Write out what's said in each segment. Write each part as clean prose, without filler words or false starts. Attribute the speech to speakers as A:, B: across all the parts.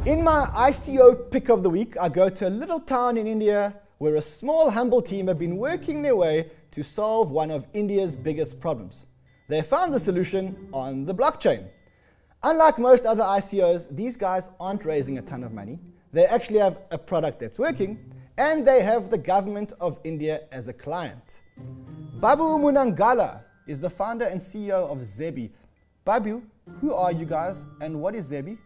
A: In my ICO pick of the week, I go to a little town in India where a small, humble team have been working their way to solve one of India's biggest problems. They found the solution on the blockchain. Unlike most other ICOs, these guys aren't raising a ton of money. They actually have a product that's working, and they have the government of India as a client. Babu Munagala is the founder and CEO of Zebi. Babu, who are you guys, and what is Zebi?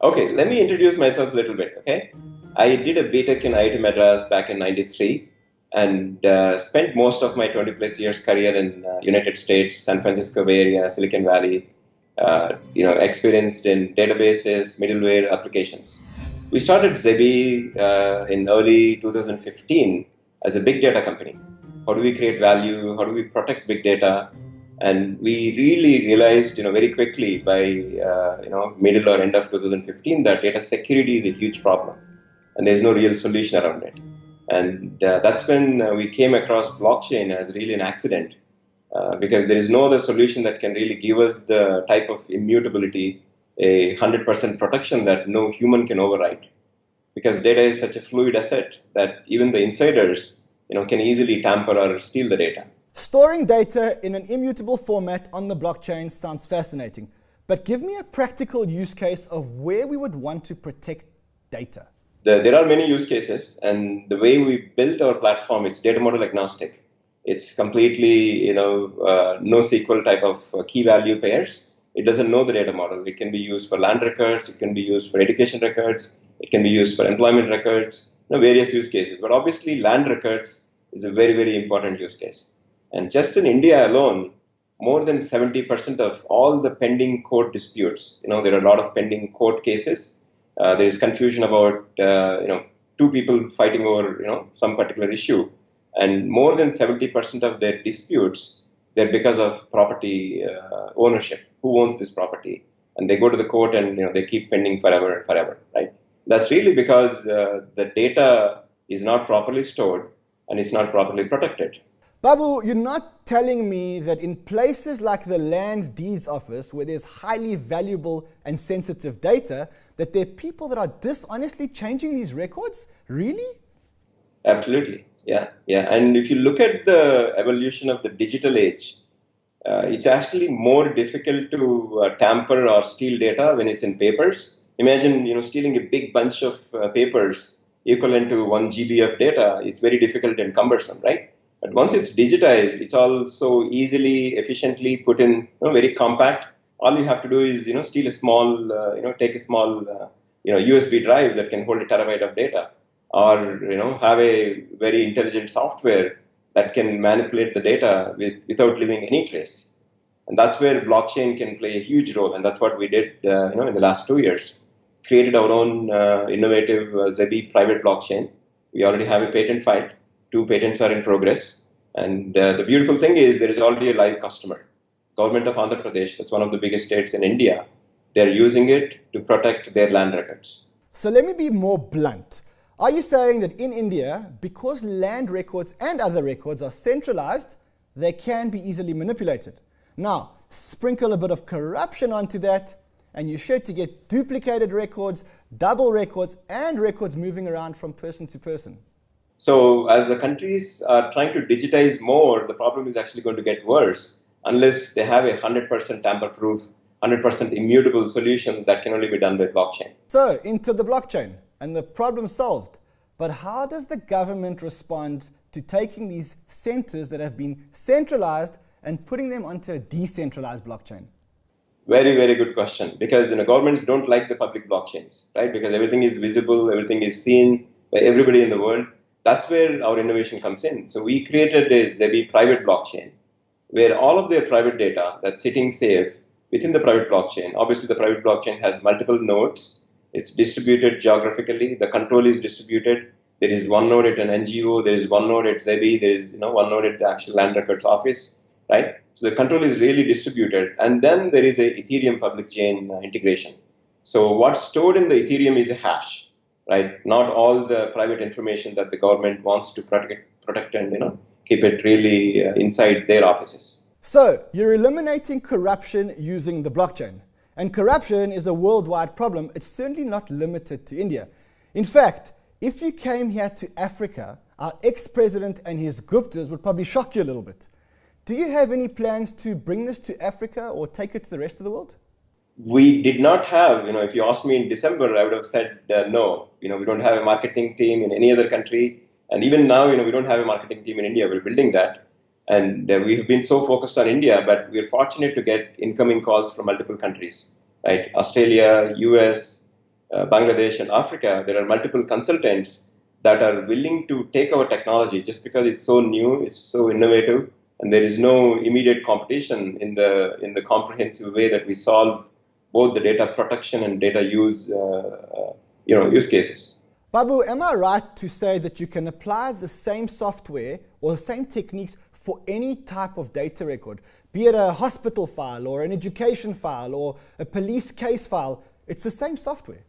B: Okay, let me introduce myself a little bit, okay? I did a BTech in IIT Madras back in '93 and spent most of my 20 plus years career in United States, San Francisco Bay Area, Silicon Valley, experienced in databases, middleware applications. We started Zebi in early 2015 as a big data company. How do we create value? How do we protect big data? And we really realized, very quickly by, middle or end of 2015 that data security is a huge problem, and there's no real solution around it. And that's when we came across blockchain as really an accident, because there is no other solution that can really give us the type of immutability, a 100% protection that no human can overwrite. Because data is such a fluid asset that even the insiders, can easily tamper or steal the data.
A: Storing data in an immutable format on the blockchain sounds fascinating, but give me a practical use case of where we would want to protect data.
B: There are many use cases, and the way we built our platform, it's data model agnostic. It's completely, NoSQL type of key value pairs. It doesn't know the data model. It can be used for land records. It can be used for education records. It can be used for employment records, various use cases. But obviously, land records is a very, very important use case. And just in India alone, more than 70% of all the pending court disputes, there are a lot of pending court cases. There is confusion about, two people fighting over, some particular issue. And more than 70% of their disputes, they're because of property ownership. Who owns this property? And they go to the court and, they keep pending forever and forever, right? That's really because the data is not properly stored and it's not properly protected.
A: Babu, you're not telling me that in places like the Land Deeds Office, where there's highly valuable and sensitive data, that there are people that are dishonestly changing these records? Really?
B: Absolutely, yeah. And if you look at the evolution of the digital age, it's actually more difficult to tamper or steal data when it's in papers. Imagine, stealing a big bunch of papers equivalent to 1 GB of data. It's very difficult and cumbersome, right? But once it's digitized, it's all so easily, efficiently put in, very compact. All you have to do is, steal a small, take a small, USB drive that can hold a terabyte of data, or, have a very intelligent software that can manipulate the data without leaving any trace. And that's where blockchain can play a huge role. And that's what we did, in the last 2 years. Created our own innovative Zebi private blockchain. We already have a patent filed. 2 patents are in progress. And the beautiful thing is there is already a live customer. Government of Andhra Pradesh, that's one of the biggest states in India. They're using it to protect their land records.
A: So let me be more blunt. Are you saying that in India, because land records and other records are centralized, they can be easily manipulated? Now, sprinkle a bit of corruption onto that, and you're sure to get duplicated records, double records, and records moving around from person to person.
B: So as the countries are trying to digitize more, the problem is actually going to get worse unless they have a 100% tamper-proof, 100% immutable solution that can only be done by blockchain.
A: So into the blockchain, and the problem solved. But how does the government respond to taking these centers that have been centralized and putting them onto a decentralized blockchain?
B: Very, very good question. Because governments don't like the public blockchains, right? Because everything is visible, everything is seen by everybody in the world. That's where our innovation comes in. So we created a Zebi private blockchain where all of their private data that's sitting safe within the private blockchain. Obviously, the private blockchain has multiple nodes. It's distributed geographically. The control is distributed. There is one node at an NGO. There is one node at Zebi. There is one node at the actual land records office, right? So the control is really distributed. And then there is a Ethereum public chain integration. So what's stored in the Ethereum is a hash. Right? Not all the private information that the government wants to protect and keep it really inside their offices.
A: So you're eliminating corruption using the blockchain. And corruption is a worldwide problem. It's certainly not limited to India. In fact, if you came here to Africa, our ex-president and his Guptas would probably shock you a little bit. Do you have any plans to bring this to Africa or take it to the rest of the world?
B: We did not have, if you asked me in December, I would have said no. We don't have a marketing team in any other country. And even now, we don't have a marketing team in India. We're building that. And we have been so focused on India, but we're fortunate to get incoming calls from multiple countries, right? Australia, US, Bangladesh, and Africa. There are multiple consultants that are willing to take our technology just because it's so new, it's so innovative, and there is no immediate competition in the comprehensive way that we solve both the data protection and data use, use cases.
A: Babu, am I right to say that you can apply the same software or the same techniques for any type of data record, be it a hospital file or an education file or a police case file? It's the same software.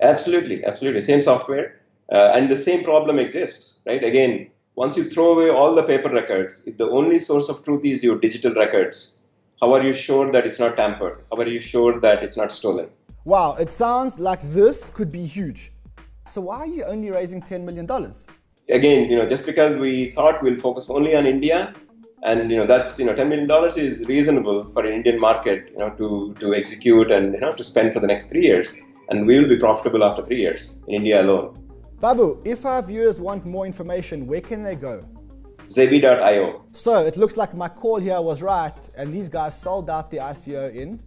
B: Absolutely, absolutely. Same software. And the same problem exists, right? Again, once you throw away all the paper records, if the only source of truth is your digital records, how are you sure that it's not tampered? How are you sure that it's not stolen?
A: Wow, it sounds like this could be huge. So why are you only raising $10 million?
B: Again, just because we thought we'll focus only on India, and that's $10 million is reasonable for an Indian market, to execute and to spend for the next 3 years, and we will be profitable after 3 years in India alone.
A: Babu, if our viewers want more information, where can they go?
B: Zebi.io.
A: So it looks like my call here was right, and these guys sold out the ICO in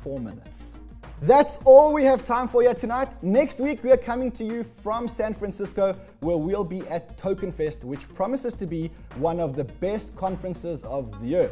A: 4 minutes. That's all we have time for here tonight. Next week, we are coming to you from San Francisco, where we'll be at Token Fest, which promises to be one of the best conferences of the year.